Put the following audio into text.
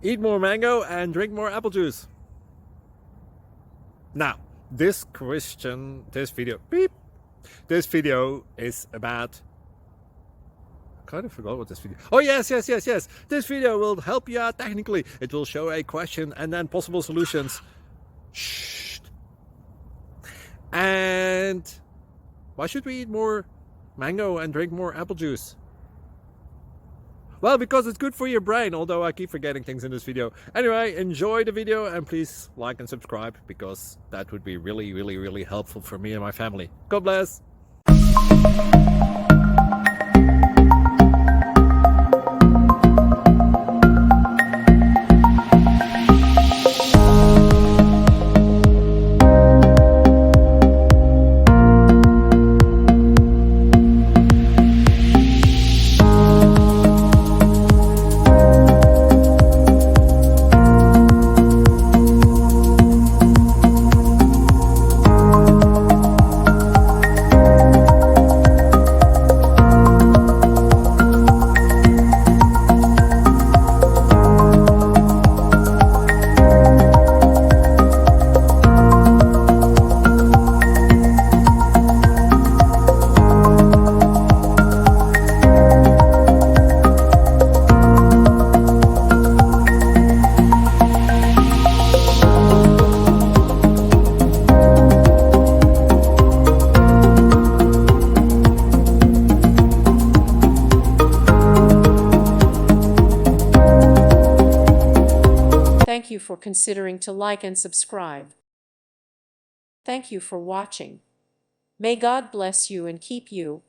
Eat more mango and drink more apple juice. Now, this video is about, I kind of forgot what this video. Oh, yes. This video will help you out technically. It will show a question and then possible solutions. Shh. And why should we eat more mango and drink more apple juice? Well, because it's good for your brain, although I keep forgetting things in this video. Anyway, enjoy the video and please like and subscribe, because that would be really helpful for me and my family. God bless! Thank you for considering to like and subscribe. Thank you for watching. May God bless you and keep you.